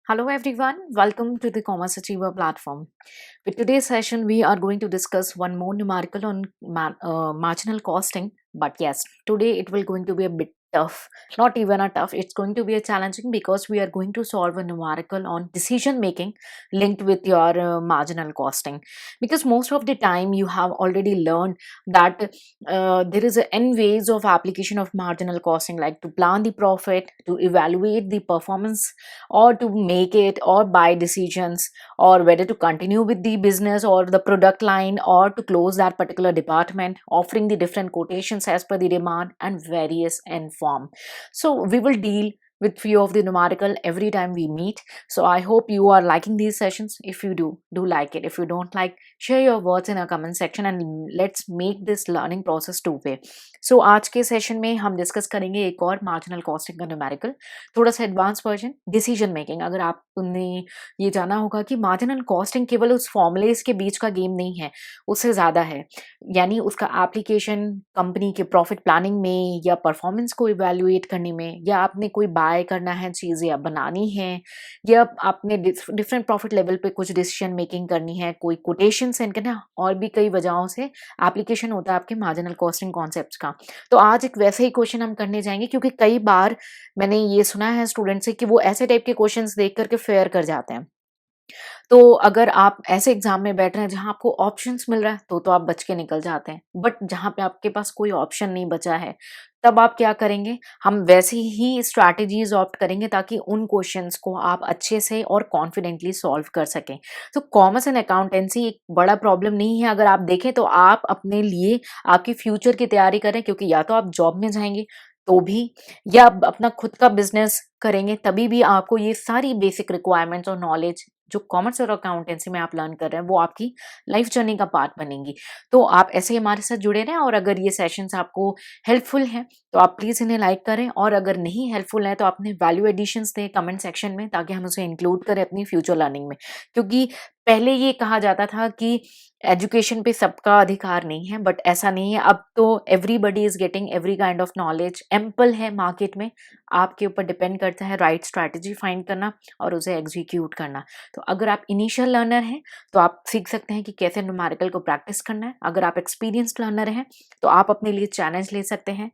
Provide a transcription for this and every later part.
Hello everyone, welcome to the CommerceAchiever platform. With today's session, we are going to discuss one more numerical on marginal costing. But yes, today it will going to be a bit tough, not even a tough, it's going to be a challenging because we are going to solve a numerical on decision making linked with your marginal costing. Because most of the time you have already learned that there is a n ways of application of marginal costing, like to plan the profit, to evaluate the performance, or to make it or buy decisions, or whether to continue with the business or the product line, or to close that particular department, offering the different quotations as per the demand and various end form. So we will deal with few of the numerical every time we meet. So I hope you are liking these sessions. If you do like it. If you don't like, share your words in a comment section and let's make this learning process two way. So आज के session में हम discuss करेंगे एक और marginal costing का numerical, थोड़ा सा एडवांस वर्जन डिसीजन मेकिंग। अगर आपने ये जाना होगा कि मार्जिनल कॉस्टिंग केवल उस फॉर्मूलेस के बीच का गेम नहीं है, उससे ज़्यादा है। यानी उसका एप्लीकेशन कंपनी के प्रॉफिट प्लानिंग में, या परफॉर्मेंस को इवेल्युएट करने में, या आपने कोई बाय करना है चीज़ या बनानी है, या आपने डिफरेंट प्रॉफिट लेवल पे कुछ डिसीजन मेकिंग करनी है, कोई कोटेशन सेंड करना, और भी कई वजहों से एप्लीकेशन होता है आपके मार्जिनल कॉस्टिंग कॉन्सेप्ट्स का। तो आज एक वैसे ही क्वेश्चन हम करने जाएंगे, क्योंकि कई बार मैंने ये सुना है स्टूडेंट से कि वो ऐसे टाइप के क्वेश्चंस देख करके फेयर कर जाते हैं। तो अगर आप ऐसे एग्जाम में बैठ रहे हैं जहां आपको ऑप्शंस मिल रहा है तो आप बच के निकल जाते हैं, बट जहां पे आपके पास कोई ऑप्शन नहीं बचा है तब आप क्या करेंगे? हम वैसी ही स्ट्रैटेजीज ऑप्ट करेंगे ताकि उन क्वेश्चंस को आप अच्छे से और कॉन्फिडेंटली सॉल्व कर सकें। तो कॉमर्स एंड अकाउंटेंसी एक बड़ा प्रॉब्लम नहीं है। अगर आप देखें तो आप अपने लिए आपकी फ्यूचर की तैयारी करें, क्योंकि या तो आप जॉब में जाएंगे तो भी, या आप अपना खुद का बिजनेस करेंगे तभी भी आपको ये सारी बेसिक रिक्वायरमेंट्स और नॉलेज जो कॉमर्स और अकाउंटेंसी में आप लर्न कर रहे हैं वो आपकी लाइफ जर्नी का पार्ट बनेंगी। तो आप ऐसे ही हमारे साथ जुड़े रहें, और अगर ये सेशंस आपको हेल्पफुल हैं तो आप प्लीज़ इन्हें लाइक करें, और अगर नहीं हेल्पफुल है तो अपने वैल्यू एडिशंस दें कमेंट सेक्शन में, ताकि हम उसे इंक्लूड करें अपनी फ्यूचर लर्निंग में। क्योंकि पहले ये कहा जाता था कि एजुकेशन पे सबका अधिकार नहीं है, बट ऐसा नहीं है। अब तो everybody is getting every kind of knowledge, ample है मार्केट में। आपके ऊपर डिपेंड करता है राइट स्ट्रैटेजी फाइंड करना और उसे एग्जीक्यूट करना। तो अगर आप इनिशियल लर्नर हैं तो आप सीख सकते हैं कि कैसे न्यूमेरिकल को प्रैक्टिस करना है। अगर आप एक्सपीरियंस्ड लर्नर हैं तो आप अपने लिए चैलेंज ले सकते हैं।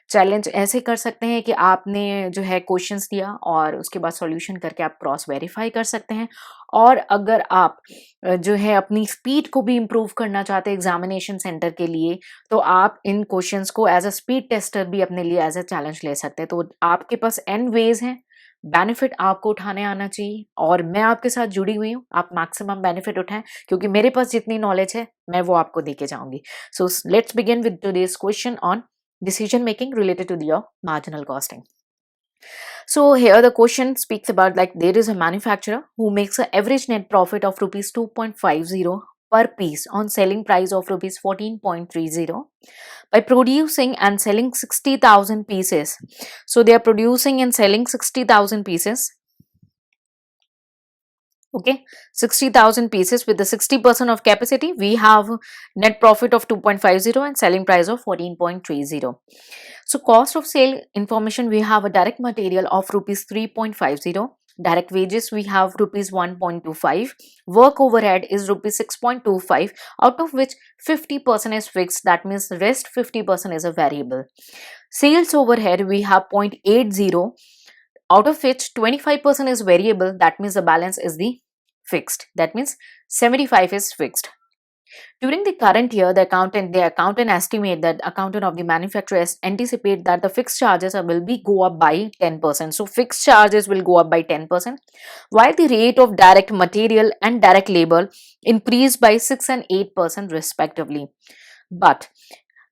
चैलेंज ऐसे कर सकते हैं कि आपने जो है क्वेश्चंस दिया और उसके बाद सॉल्यूशन करके आप क्रॉस वेरीफाई कर सकते हैं। और अगर आप जो है अपनी स्पीड को भी इम्प्रूव करना चाहते हैं एग्जामिनेशन सेंटर के लिए, तो आप इन क्वेश्चंस को एज अ स्पीड टेस्टर भी अपने लिए एज अ चैलेंज ले सकते हैं। तो आपके पास एन वेज हैं, बेनिफिट आपको उठाने आना चाहिए, और मैं आपके साथ जुड़ी हुई हूँ। आप मैक्सिमम बेनिफिट उठाएं, क्योंकि मेरे पास जितनी नॉलेज है मैं वो आपको देके जाऊंगी। So let's begin with today's question on decision making related to your marginal costing. So here the question speaks about, like, there is a manufacturer who makes an average net profit of rupees 2.50 per piece on selling price of rupees 14.30 by producing and selling 60,000 pieces. So they are producing and selling 60,000 pieces. Okay, 60,000 pieces with the 60% of capacity. We have net profit of 2.50 and selling price of 14.30. So cost of sale information, we have a direct material of rupees 3.50. Direct wages, we have rupees 1.25. Work overhead is rupees 6.25, out of which 50% is fixed. That means the rest 50% is a variable. Sales overhead, we have 0.80, out of which 25% is variable. That means the balance is the fixed. That means 75 is fixed. During the current year, the accountant estimate that accountant of the manufacturer anticipate that the fixed charges will be go up by 10%. So fixed charges will go up by 10%, while the rate of direct material and direct labor increase by 6 and 8% respectively. But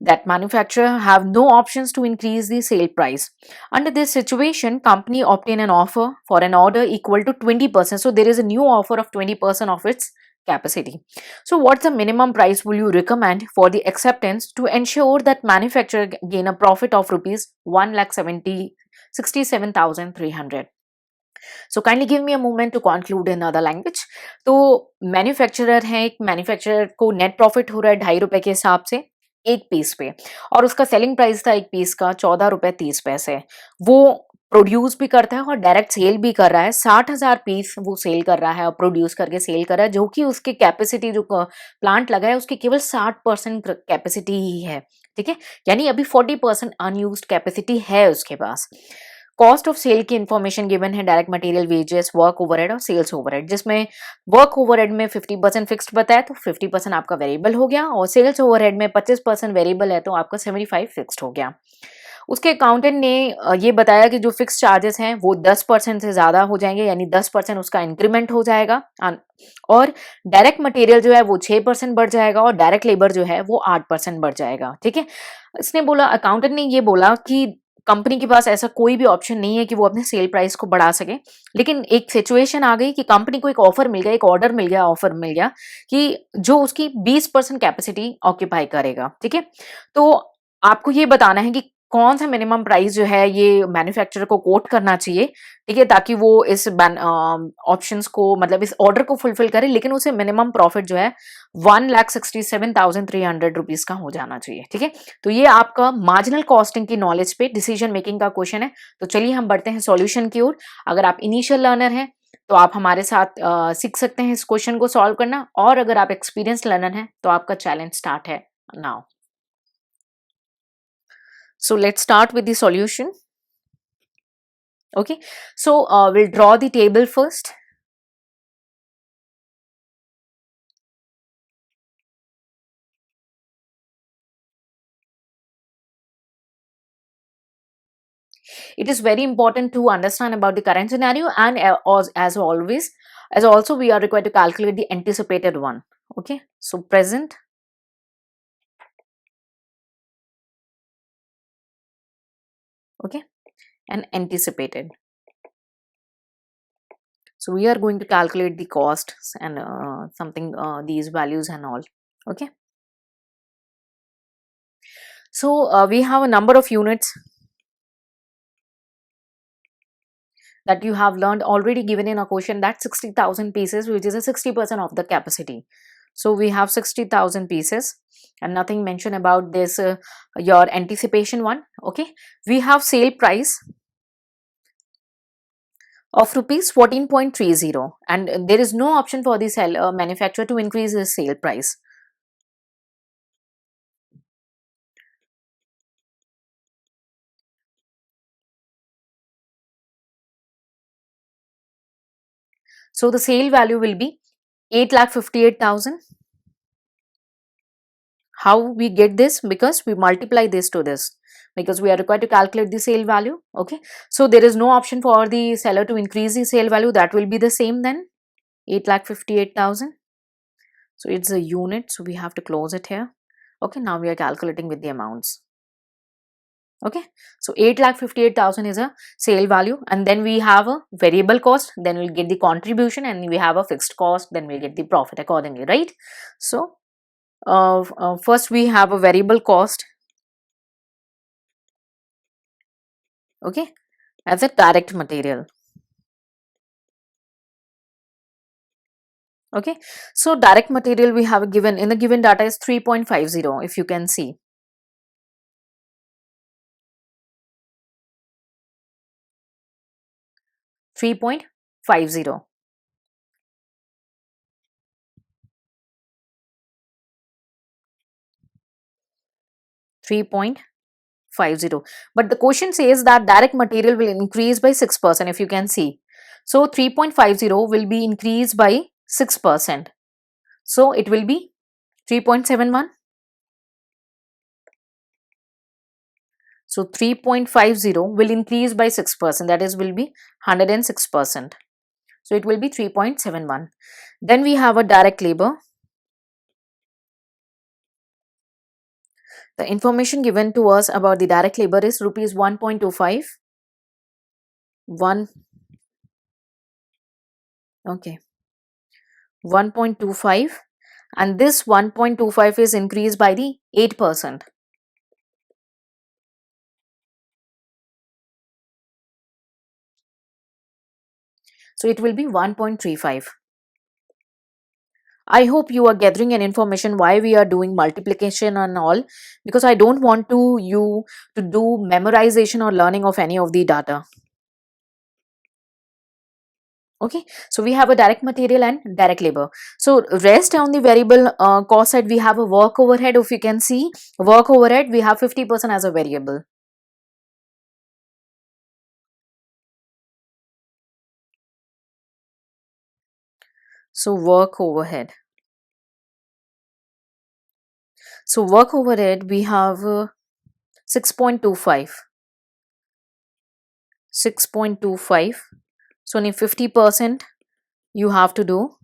that manufacturer have no options to increase the sale price. Under this situation, company obtain an offer for an order equal to 20%. So there is a new offer of 20% of its capacity. So what's the minimum price will you recommend for the acceptance to ensure that manufacturer gain a profit of rupees 1,67,300? So kindly give me a moment to conclude in other language. तो manufacturer है, एक manufacturer को net profit हो रहा है 2.5 रुपए के हिसाब से एक पीस पे, और उसका सेलिंग प्राइस था एक पीस का 14 रुपए 30 पैसे। वो प्रोड्यूस भी करता है और डायरेक्ट सेल भी कर रहा है। 60,000 पीस वो सेल कर रहा है और प्रोड्यूस करके सेल कर रहा है, जो कि उसकी कैपेसिटी जो प्लांट लगा है उसकी केवल 60% कैपेसिटी ही है, ठीक है। यानी अभी 40% अनयूज्ड कैपेसिटी है उसके पास। कॉस्ट ऑफ सेल की इंफॉर्मेशन गिवन है, direct material, wages, work overhead और सेल्स ओवरहेड, जिसमें वर्क ओवरहेड में 50% फिक्स्ड बताया तो 50% आपका वेरिएबल हो गया, और सेल्स ओवरहेड में 25% वेरिएबल है तो आपका 75 फिक्स्ड हो गया। उसके अकाउंटेंट ने ये बताया कि जो फिक्स चार्जेस हैं वो 10% से ज़्यादा हो जाएंगे, यानी 10% उसका इंक्रीमेंट हो जाएगा, और डायरेक्ट मटेरियल जो है वो 6% बढ़ जाएगा, और डायरेक्ट लेबर जो है वो 8% बढ़ जाएगा, ठीक है। इसने बोला, अकाउंटेंट ने ये बोला कि कंपनी के पास ऐसा कोई भी ऑप्शन नहीं है कि वो अपने सेल प्राइस को बढ़ा सके, लेकिन एक सिचुएशन आ गई कि कंपनी को एक ऑफर मिल गया, एक ऑर्डर मिल गया, ऑफर मिल गया कि जो उसकी 20% कैपेसिटी ऑक्यूपाई करेगा, ठीक है। तो आपको ये बताना है कि कौन सा मिनिमम प्राइस जो है ये मैन्युफैक्चरर को कोट करना चाहिए, ठीक है, ताकि वो इस ऑप्शंस को, मतलब इस ऑर्डर को फुलफिल करे, लेकिन उसे मिनिमम प्रॉफिट जो है 1,67,300 रुपीज का हो जाना चाहिए, ठीक है। तो ये आपका मार्जिनल कॉस्टिंग की नॉलेज पे डिसीजन मेकिंग का क्वेश्चन है। तो चलिए हम बढ़ते हैं सॉल्यूशन की ओर। अगर आप इनिशियल लर्नर हैं तो आप हमारे साथ सीख सकते हैं इस क्वेश्चन को सॉल्व करना, और अगर आप एक्सपीरियंस लर्नर हैं तो आपका चैलेंज स्टार्ट है now. So let's start with the solution. Okay, so we'll draw the table first. It is very important to understand about the current scenario, and as always, as also we are required to calculate the anticipated one. Okay, so present, okay, and anticipated. So we are going to calculate the costs and something these values and all. Okay, so we have a number of units that you have learned already given in a question, that 60,000 pieces, which is a 60% of the capacity. So we have 60,000 pieces and nothing mentioned about this your anticipation one. Okay, we have sale price of rupees 14.30, and there is no option for the seller manufacturer to increase the sale price. So the sale value will be 8,58,000. How we get this? Because we multiply this to this, because we are required to calculate the sale value. Okay, so there is no option for the seller to increase the sale value. That will be the same then, 8,58,000. So it's a unit, so we have to close it here. Okay, now we are calculating with the amounts. Okay, so 8,58,000 is a sale value, and then we have a variable cost, then we'll get the contribution, and we have a fixed cost, then we'll get the profit accordingly, right? So first we have a variable cost, okay, as a direct material. Okay, so direct material we have given in the given data is 3.50, if you can see. 3.50. But the question says that direct material will increase by 6%, if you can see. So 3.50 will be increased by 6%. So it will be 3.71. So 3.50 will increase by 6%, that is will be 106%. So it will be 3.71. Then we have a direct labor. The information given to us about the direct labor is rupees 1.25. 1.25, and this 1.25 is increased by the 8%. So it will be 1.35. I hope you are gathering an information why we are doing multiplication and all, because I don't want you to do memorization or learning of any of the data. Okay, so we have a direct material and direct labor. So rest on the variable cost side, we have a work overhead. If you can see work overhead, we have 50% as a variable. So work overhead. So work overhead, we have 6.25. 6.25. So only 50% you have to do.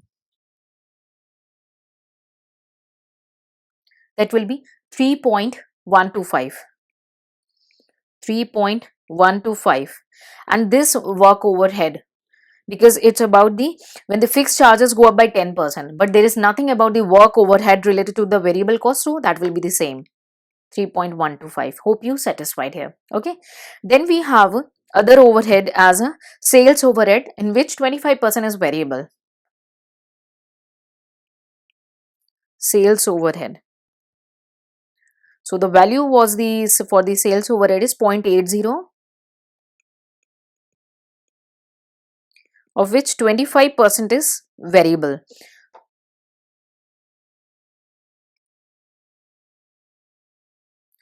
That will be 3.125. 3.125. And this work overhead, because it's about the when the fixed charges go up by 10%, but there is nothing about the work overhead related to the variable cost, so that will be the same 3.125. Hope you satisfied here. Okay, then we have other overhead as a sales overhead, in which 25% is variable. Sales overhead, so the value was the for the sales overhead is 0.80, of which 25% is variable.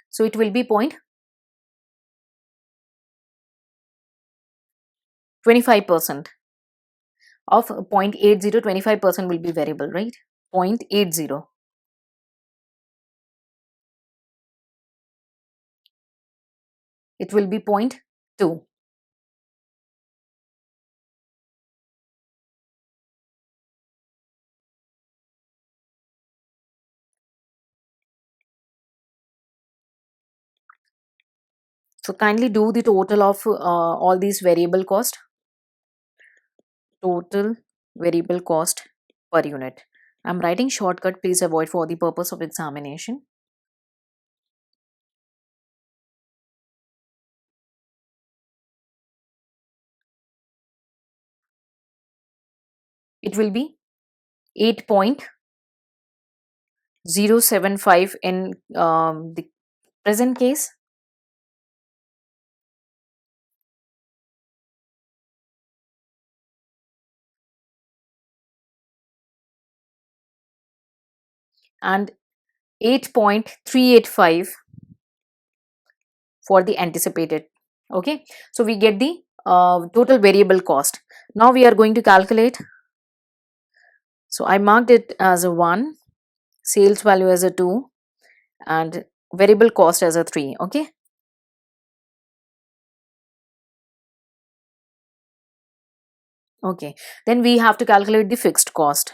So it will be 0.25% of 0.80, 25% will be variable, right? 0.80. It will be 0.2. So kindly do the total of all these variable cost. Total variable cost per unit. I'm writing shortcut, please avoid for the purpose of examination. It will be 8.075 in the present case, and 8.385 for the anticipated. Okay, so we get the total variable cost. Now we are going to calculate. So I marked it as a 1, sales value as a 2, and variable cost as a 3. Okay, okay, then we have to calculate the fixed cost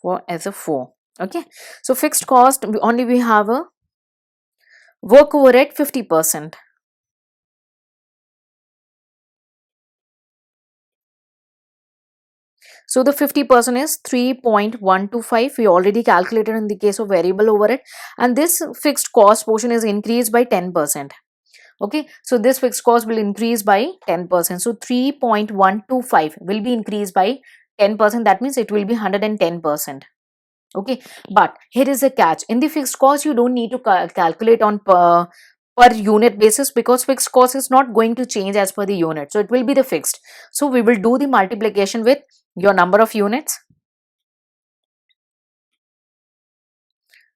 for as a 4. Okay, so fixed cost only we have a work overhead 50%. So the 50% is 3.125. We already calculated in the case of variable overhead, and this fixed cost portion is increased by 10%. Okay, so this fixed cost will increase by 10%. So 3.125 will be increased by 10%. That means it will be 110%. Okay, but here is a catch. In the fixed cost, you don't need to calculate on per unit basis, because fixed cost is not going to change as per the unit. So it will be the fixed. So we will do the multiplication with your number of units.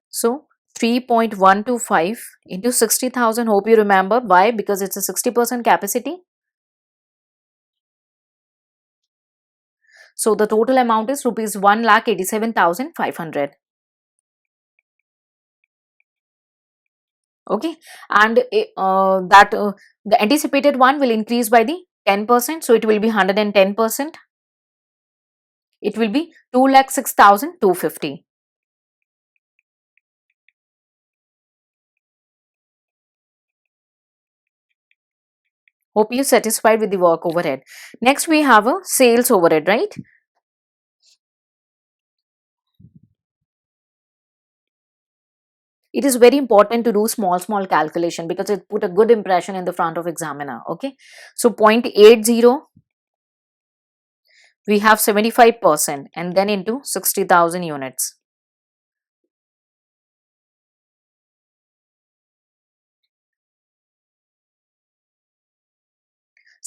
So 3.125 into 60,000. Hope you remember. Why? Because it's a 60% capacity. So the total amount is rupees 1,87,500. Okay, and the anticipated one will increase by the 10%, so it will be 110%. It will be 2,06,250. Hope you satisfied with the work overhead. Next we have a sales overhead, right? It is very important to do small calculation, because it put a good impression in the front of examiner. Okay, so 0.80, we have 75%, and then into 60,000 units.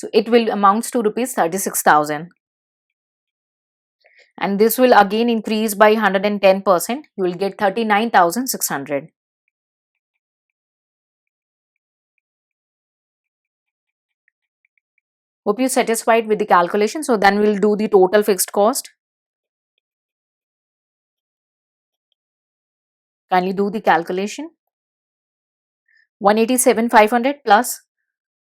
So it will amounts to rupees 36,000. And this will again increase by 110%. You will get 39,600. Hope you satisfied with the calculation. So then we'll do the total fixed cost. Kindly do the calculation. 187,500 plus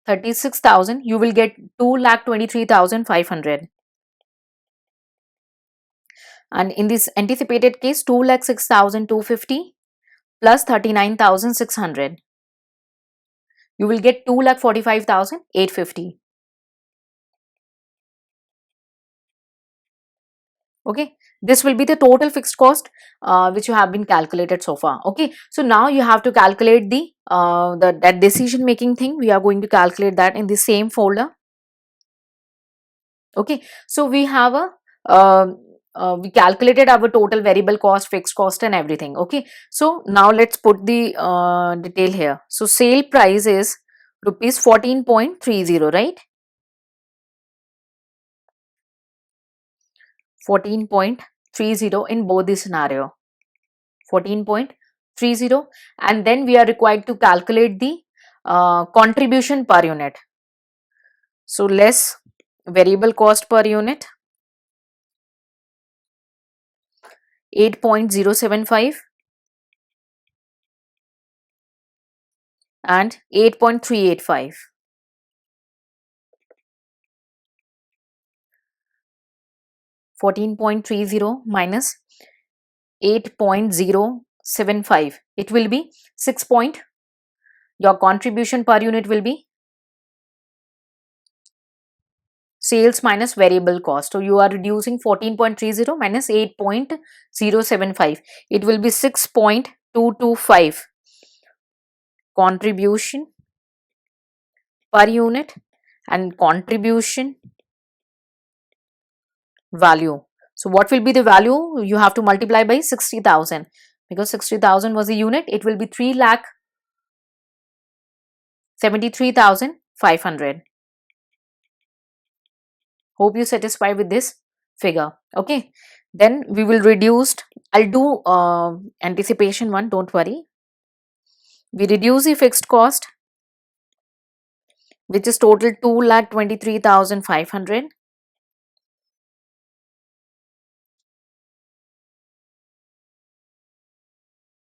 36,000, you will get 2,23,500. And in this anticipated case, 2,06,250 plus 39,600. You will get 2,45,850. Okay, this will be the total fixed cost which you have been calculated so far. Okay, so now you have to calculate the that decision making thing. We are going to calculate that in the same folder. Okay, so we have a we calculated our total variable cost, fixed cost and everything. Okay, so now let's put the detail here. So sale price is rupees 14.30, right? 14.30 in both the scenario. 14.30, and then we are required to calculate the contribution per unit. So less variable cost per unit, 8.075 and 8.385. 14.30 minus 8.075, it will be 6 point. Your contribution per unit will be sales minus variable cost. So you are reducing 14.30 minus 8.075. It will be 6.225 contribution per unit and contribution value. So what will be the value? You have to multiply by 60,000, because 60,000 was the unit. It will be 3,73,500. Hope you satisfied with this figure. Okay, then we will reduce. I'll do anticipation one, don't worry. We reduce the fixed cost, which is total 2,23,500.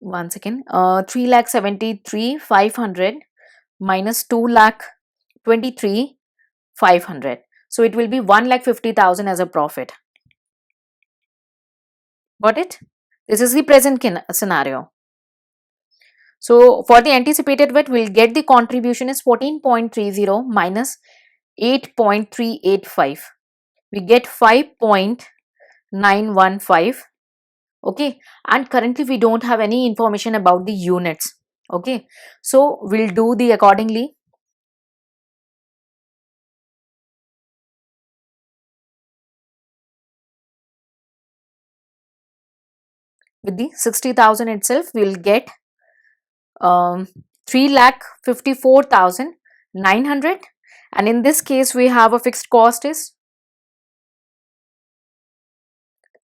Once again, 3,73,500 minus 2,23,500. So it will be 1,50,000 as a profit. Got it? This is the present scenario. So for the anticipated VAT, we'll get the contribution is 14.30 minus 8.385. We get 5.915. Okay, and currently we don't have any information about the units. Okay, so we'll do the accordingly. With the 60,000 itself, we'll get 3,54,900, and in this case we have a fixed cost is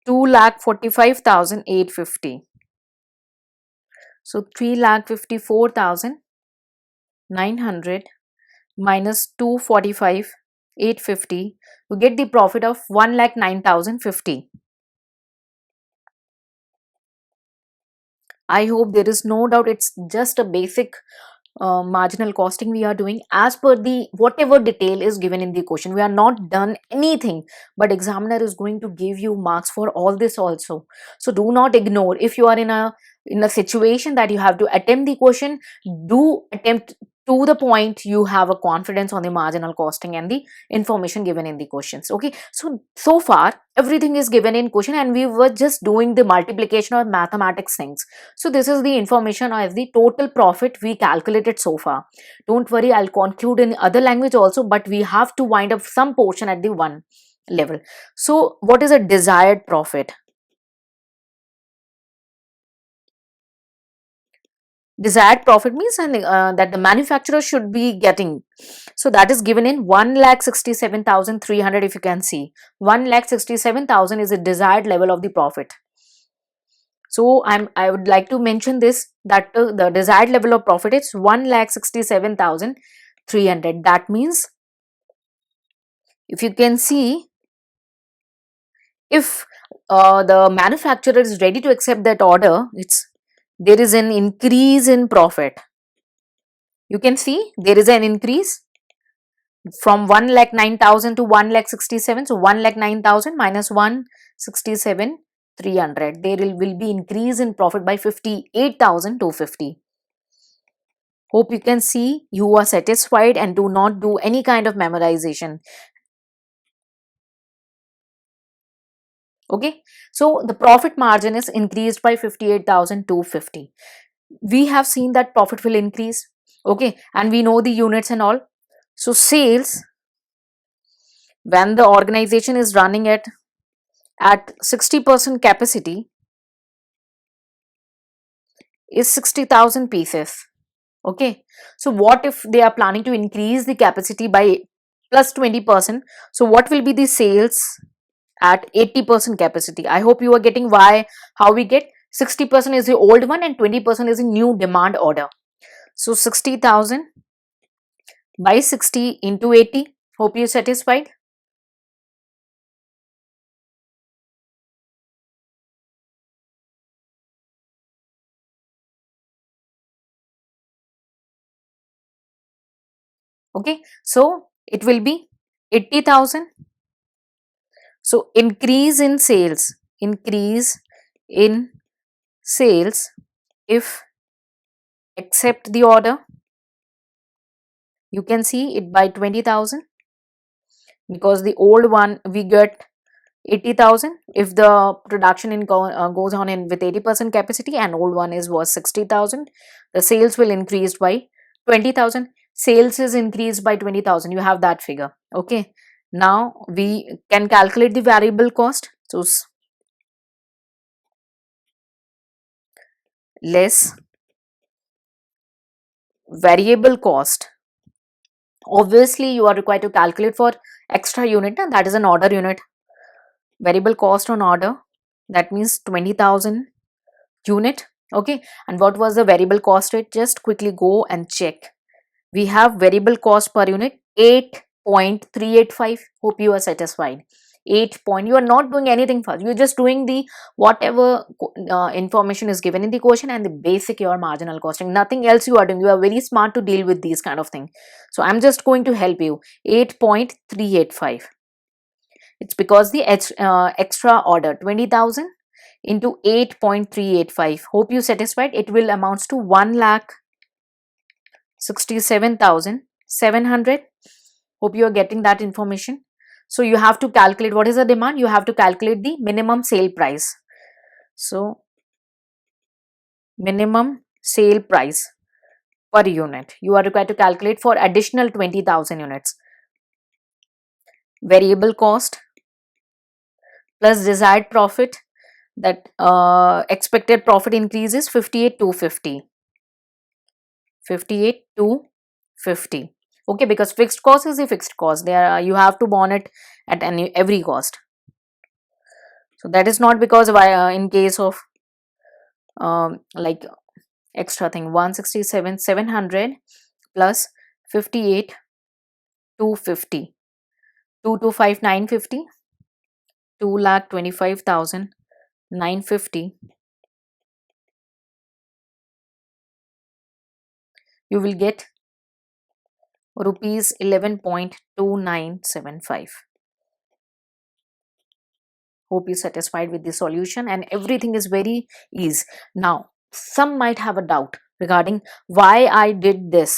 2,45,850. So 3,54,900 minus 245,850, you get the profit of 1,09,050. I hope there is no doubt. It's just a basic marginal costing we are doing as per the whatever detail is given in the question. We are not done anything, but examiner is going to give you marks for all this also. So do not ignore. If you are in a situation that you have to attempt the question, do attempt to the point. You have a confidence on the marginal costing and the information given in the questions. Okay, so far everything is given in question and we were just doing the multiplication or mathematics things. So this is the information of the total profit we calculated so far. Don't worry, I'll conclude in other language also, but we have to wind up some portion at the one level. So what is a desired profit? desired profit means that the manufacturer should be getting. So that is given in 1,67,300. If you can see, 1,67,000 is a desired level of the profit. So I would like to mention this, that the desired level of profit is 1,67,300. That means, if you can see, if the manufacturer is ready to accept that order, there is an increase in profit. You can see there is an increase from 1,09,000 to 1,67,000. So 1,09,000 minus 167,300. There will be increase in profit by 58,250. Hope you can see you are satisfied and do not do any kind of memorization. Okay, so the profit margin is increased by 58,250. We have seen that profit will increase. Okay, and we know the units and all. So sales, when the organization is running at 60% capacity, is 60,000 pieces. Okay, so what if they are planning to increase the capacity by plus 20%? So what will be the sales at 80% capacity? I hope you are getting how we get 60% is the old one and 20% is a new demand order. So 60,000 by 60 into 80. Hope you're satisfied. Okay, so it will be 80,000. So increase in sales, if accept the order, you can see it by 20,000, because the old one we get 80,000 if the production goes on in with 80% capacity, and old one was 60,000. The sales will increase by 20,000. Sales is increased by 20,000. You have that figure. Okay, now we can calculate the variable cost. So less variable cost. Obviously you are required to calculate for extra unit, and that is an order unit. Variable cost on order, that means 20,000 unit. Okay, and what was the variable cost rate? Just quickly go and check. We have variable cost per unit 8.385. Hope you are satisfied. 8 point, you are not doing anything fast, you're just doing the whatever information is given in the question and the basic your marginal costing, nothing else you are doing. You are very smart to deal with these kind of things, so I'm just going to help you. 8.385, it's because the extra order 20,000 into 8.385. Hope you satisfied. It will amounts to 1,67,700. Hope you are getting that information. So you have to calculate what is the demand. You have to calculate the minimum sale price. So minimum sale price per unit you are required to calculate for additional 20,000 units. Variable cost plus desired profit, that expected profit increases 58,250. 58,250. Okay, because fixed cost is a fixed cost. There you have to bond it at every cost. So that is not because in case of like extra thing, 167,700 plus 58,250, 225,950, 2,25,950. You will get rupees 11.2975. Hope you're satisfied with the solution, and everything is very easy. Now some might have a doubt regarding why I did this.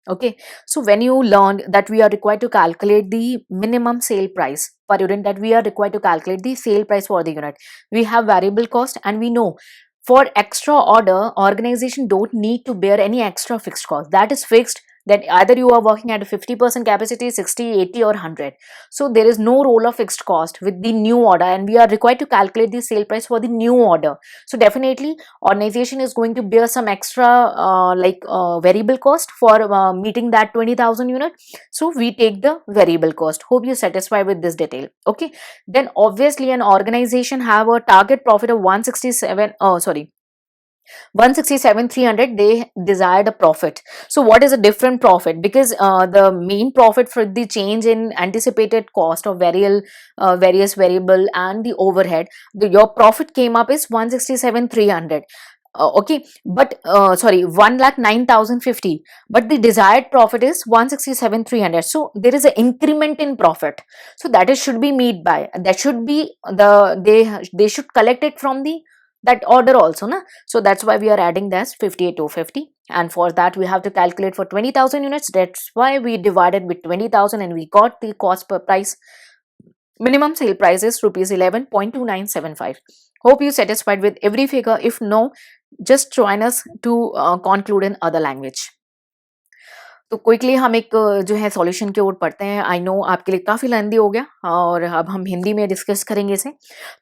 Okay, so when you learned that we are required to calculate the minimum sale price per unit, that we are required to calculate the sale price for the unit, we have variable cost, and we know for extra order organization don't need to bear any extra fixed cost. That is fixed. that either you are working at a 50% capacity, 60, 80 or 100. So there is no role of fixed cost with the new order, and we are required to calculate the sale price for the new order. So definitely organization is going to bear some extra variable cost for meeting that 20,000 unit. So we take the variable cost. Hope you're satisfied with this detail. Okay, then obviously an organization have a target profit of 167,300. They desired a profit. So what is a different profit? Because the main profit for the change in anticipated cost of various variable and the overhead, your profit came up is 167,300. Okay, but 1,09,050, but the desired profit is 167,300. So there is an increment in profit. So that is should be made by, that should be they should collect it from the that order also, na. So that's why we are adding this 58,250, and for that we have to calculate for 20,000 units. That's why we divided with 20,000 and we got the cost per price. Minimum sale price is rupees 11.2975. Hope you satisfied with every figure. If no, just join us to conclude in other language. तो quickly हम एक जो है solution की ओर पढ़ते हैं. I know आपके लिए काफ़ी लेंदी हो गया और अब हम हिंदी में डिस्कस करेंगे इसे.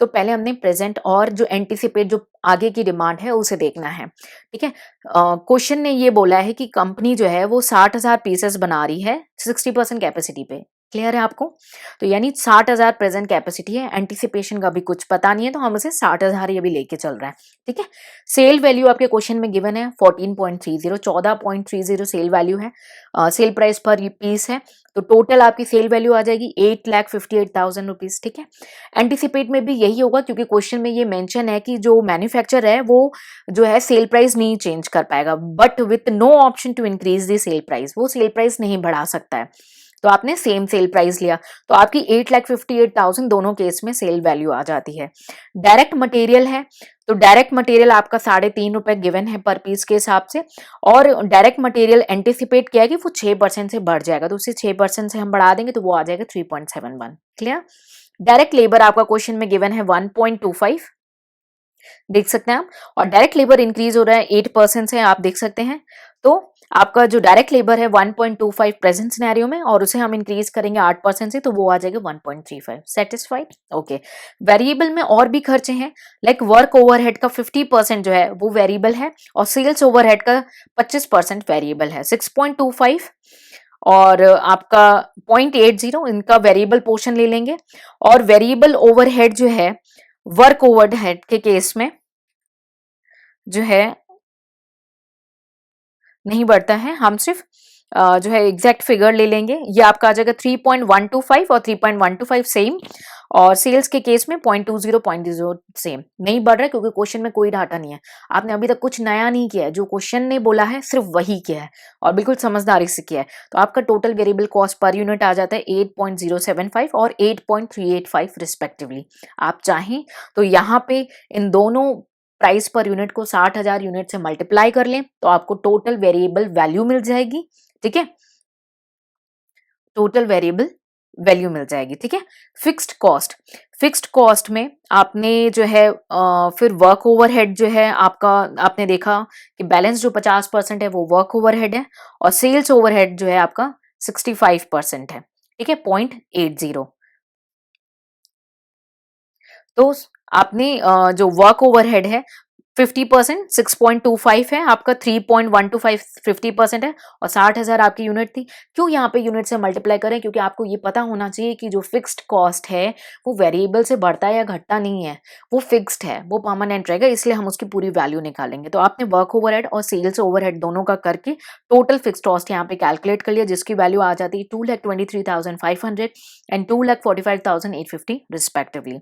तो पहले हमने प्रेजेंट और जो एंटिसिपेट जो आगे की डिमांड है उसे देखना है. ठीक है, क्वेश्चन ने ये बोला है कि कंपनी जो है वो 60,000 पीसेस बना रही है 60% कैपेसिटी पे. क्लियर है आपको? तो यानी 60,000 प्रेजेंट कैपेसिटी है, एंटिसिपेशन का भी कुछ पता नहीं है, तो हम उसे 60,000 ये भी लेके चल रहा है. ठीक है, सेल वैल्यू आपके क्वेश्चन में गिवन है 14.30 सेल वैल्यू है. सेल प्राइस पर पीस है, तो टोटल आपकी सेल वैल्यू आ जाएगी 8,58,000 रुपीज. ठीक है, एंटिसिपेट में भी यही होगा क्योंकि क्वेश्चन में ये मेंशन है कि जो मैन्युफैक्चरर है वो जो है सेल प्राइस नहीं चेंज कर पाएगा, but with no option to increase the sale price. वो सेल प्राइस नहीं बढ़ा सकता है, तो आपने सेम सेल प्राइस लिया, तो आपकी 8,58,000 दोनों केस में सेल वैल्यू आ जाती है. डायरेक्ट मटेरियल है, तो डायरेक्ट मटेरियल आपका 3.5 रुपए गिवन है पर पीस के हिसाब से, और डायरेक्ट मटेरियल एंटिसिपेट किया कि वो 6% से बढ़ जाएगा, तो उसे 6% से हम बढ़ा देंगे तो वो आ जाएगा 3.71. क्लियर? डायरेक्ट लेबर आपका क्वेश्चन में गिवन है 1.25, देख सकते हैं आप, और डायरेक्ट लेबर इंक्रीज हो रहा है 8% से, आप देख सकते हैं. तो आपका जो डायरेक्ट लेबर है 1.25 प्रेजेंट सिनेरियो में, और उसे हम इंक्रीज करेंगे 8% से, तो वो आ जाएगा 1.35. सेटिस्फाइड? ओके. वेरिएबल में और भी खर्चे हैं, लाइक वर्क ओवरहेड का 50% जो है वो वेरिएबल है, और सेल्स ओवरहेड का 25% वेरिएबल है. 6.25 और आपका 0.80 इनका वेरिएबल पोर्शन ले लेंगे, और वेरिएबल ओवरहेड जो है वर्क ओवरहेड के केस में जो है नहीं बढ़ता है, हम सिर्फ जो है एग्जैक्ट फिगर ले लेंगे. ये आपका आ जाएगा 3.125 और 3.125 सेम, और सेल्स के केस में 0.20 सेम. नहीं बढ़ रहा है क्योंकि क्वेश्चन में कोई डाटा नहीं है, आपने अभी तक कुछ नया नहीं किया है, जो क्वेश्चन ने बोला है सिर्फ वही किया है और बिल्कुल समझदारी से किया है. तो आपका total variable cost per unit आ जाता है 8.075 और 8.385 रिस्पेक्टिवली. आप चाहें तो यहाँ पे इन दोनों प्राइस पर यूनिट को 60,000 यूनिट से मल्टीप्लाई कर लें तो आपको टोटल वेरिएबल वैल्यू मिल जाएगी. ठीक है, टोटल वेरिएबल वैल्यू मिल जाएगी. ठीक है, फिक्स्ड कॉस्ट में आपने जो है फिर वर्क ओवरहेड जो है आपका, आपने देखा कि बैलेंस जो 50% है वो वर्क ओवरहेड है, और सेल्स ओवरहेड जो है आपका 65% है. ठीक है, 0.80. तो आपने जो वर्क ओवरहेड है 50%, 6.25 है आपका, 3.125 50% है, और 60,000 आपकी यूनिट थी. क्यों यहाँ पे यूनिट से मल्टीप्लाई करें? क्योंकि आपको ये पता होना चाहिए कि जो फिक्स्ड कॉस्ट है वो वेरिएबल से बढ़ता है या घटता नहीं है, वो फिक्स्ड है, वो परमानेंट रहेगा, इसलिए हम उसकी पूरी वैल्यू निकालेंगे. तो आपने वर्क ओवरहेड और सेल्स ओवरहेड दोनों का करके टोटल फिक्स्ड कॉस्ट यहाँ पे कैलकुलेट कर लिया, जिसकी वैल्यू आ जाती है 2,23,500 एंड 2,45,850 रिस्पेक्टिवली.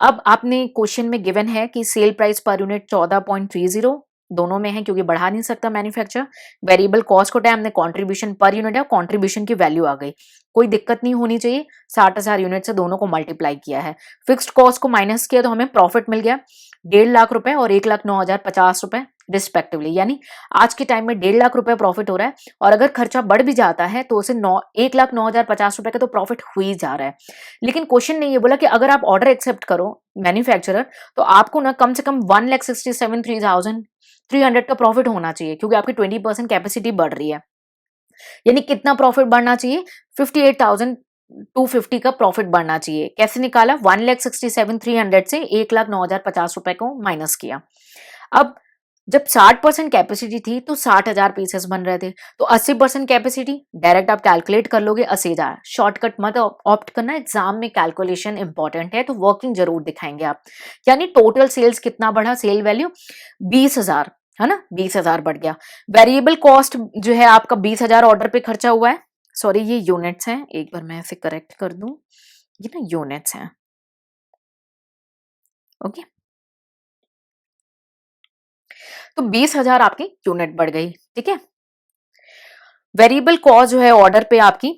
अब आपने क्वेश्चन में गिवन है कि सेल प्राइस पर यूनिट 14.30 दोनों में है क्योंकि बढ़ा नहीं सकता मैन्युफैक्चर. वेरिएबल कॉस्ट को टाइम हमने कंट्रीब्यूशन पर यूनिट है, कंट्रीब्यूशन की वैल्यू आ गई, कोई दिक्कत नहीं होनी चाहिए. 60,000 यूनिट से दोनों को मल्टीप्लाई किया है, फिक्स्ड कॉस्ट को माइनस किया तो हमें प्रॉफिट मिल गया 1.5 लाख रुपए और 1,09,050 रुपए रिस्पेक्टिवली. यानी आज के टाइम में 1.5 लाख रुपए प्रॉफिट हो रहा है, और अगर खर्चा बढ़ भी जाता है तो उसे 1,09,050 रुपए का तो प्रॉफिट हो ही जा रहा है. लेकिन क्वेश्चन ने ये बोला कि अगर आप ऑर्डर एक्सेप्ट करो मैन्युफैक्चरर, तो आपको ना कम से कम 1,67,300 का प्रॉफिट होना चाहिए, क्योंकि आपकी 20% कैपेसिटी बढ़ रही है. यानी कितना प्रॉफिट बढ़ना चाहिए, 58,250 का प्रॉफिट बढ़ना चाहिए। कैसे निकाला, 1,67,300 से 1,09,050 रुपए को माइनस किया। अब जब 60% कैपेसिटी थी तो 60,000 पीसेस बन रहे थे, तो 80% कैपेसिटी डायरेक्ट आप कैलकुलेट कर लोगे 80,000। शॉर्टकट मत ऑप्ट करना, एग्जाम में कैलकुलेशन इंपॉर्टेंट है, तो वर्किंग जरूर दिखाएंगे आप। यानी टोटल सेल्स कितना बढ़ा, सेल वैल्यू 20,000 है ना, 20,000 बढ़ गया। वेरिएबल कॉस्ट जो है आपका 20,000 ऑर्डर पे खर्चा हुआ है। सॉरी ये यूनिट्स हैं, एक बार मैं इसे करेक्ट कर दूं, ये ना यूनिट्स हैं। ओके, तो 20,000 आपकी यूनिट बढ़ गई, ठीक है। वेरिएबल कॉस्ट जो है ऑर्डर पे आपकी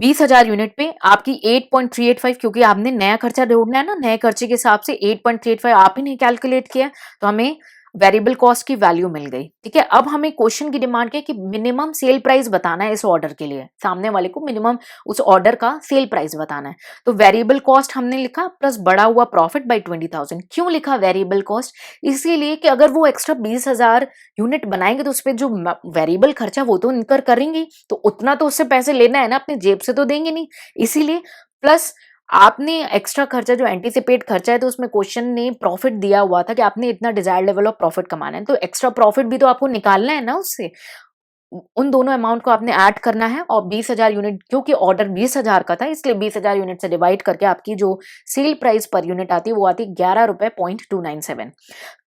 20,000 यूनिट पे आपकी 8.385, क्योंकि आपने नया खर्चा ढूंढना है ना, नए खर्चे के हिसाब से 8.385 आप ही ने कैलकुलेट किया, तो हमें वेरिएबल कॉस्ट की वैल्यू मिल गई, ठीक है। अब हमें क्वेश्चन की डिमांड क्या है कि मिनिमम सेल प्राइस बताना है इस ऑर्डर के लिए, सामने वाले को मिनिमम उस ऑर्डर का सेल प्राइस बताना है। तो वेरिएबल कॉस्ट हमने लिखा प्लस बढ़ा हुआ प्रॉफिट बाई 20,000। क्यों लिखा वेरिएबल कॉस्ट, इसीलिए कि अगर वो एक्स्ट्रा 20,000 यूनिट बनाएंगे तो उस पर जो वेरिएबल खर्चा वो तो इनकर करेंगे, तो उतना तो उससे पैसे लेना है ना, अपने जेब से तो देंगे नहीं, इसीलिए प्लस आपने एक्स्ट्रा खर्चा जो एंटीसिपेट खर्चा है, तो उसमें क्वेश्चन ने प्रॉफिट दिया हुआ था कि आपने इतना डिजायर्ड लेवल ऑफ प्रॉफिट कमाना है, तो एक्स्ट्रा प्रॉफिट भी तो आपको निकालना है ना उससे। उन दोनों अमाउंट को आपने ऐड करना है, और 20,000 यूनिट, क्योंकि ऑर्डर 20,000 का था इसलिए 20,000 यूनिट से डिवाइड करके आपकी जो सेल प्राइस पर यूनिट आती है वो आती 11 रुपए 0.297।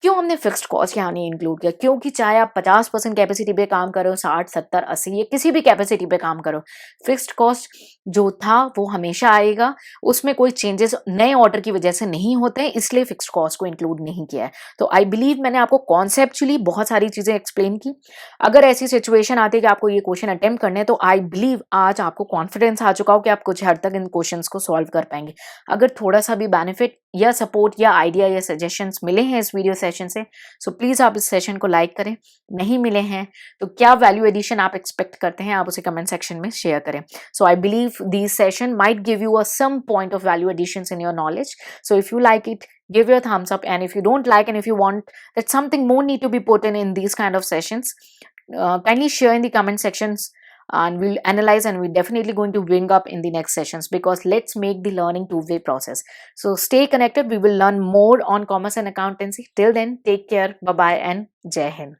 क्यों हमने फिक्स्ड कॉस्ट यहाँ नहीं इंक्लूड किया, क्योंकि चाहे आप 50% कैपेसिटी पे काम करो, 60, 70, 80 या किसी भी कैपेसिटी पे काम करो, फिक्स्ड कॉस्ट जो था वो हमेशा आएगा, उसमें कोई चेंजेस नए ऑर्डर की वजह से नहीं होते हैं, इसलिए फिक्स्ड कॉस्ट को इंक्लूड नहीं किया है। तो आई बिलीव मैंने आपको कॉन्सेप्चुअली बहुत सारी चीजें एक्सप्लेन की। अगर ऐसी सिचुएशन आती है कि आपको ये क्वेश्चन अटेम्प्ट करने हैं, तो आई बिलीव आज आपको कॉन्फिडेंस आ चुका हो कि आप कुछ हद तक इन क्वेश्चंस को सॉल्व कर पाएंगे। अगर थोड़ा सा भी बेनिफिट या सपोर्ट या आइडिया या सजेशंस मिले हैं इस वीडियो सेशन से, सो प्लीज आप इस सेशन को लाइक करें। नहीं मिले हैं तो क्या वैल्यू एडिशन आप एक्सपेक्ट करते हैं, आप उसे कमेंट सेक्शन में शेयर करें। So I believe this session might give you some point of value additions in your knowledge. So if you like it, give your thumbs up, and if you don't like and if you want that something more need to be put in these kind of sessions, kindly share in the comment sections, and we'll analyze, and we're definitely going to bring up in the next sessions, because let's make the learning two-way process. So stay connected, we will learn more on commerce and accountancy. Till then, take care, bye bye, and Jai Hind.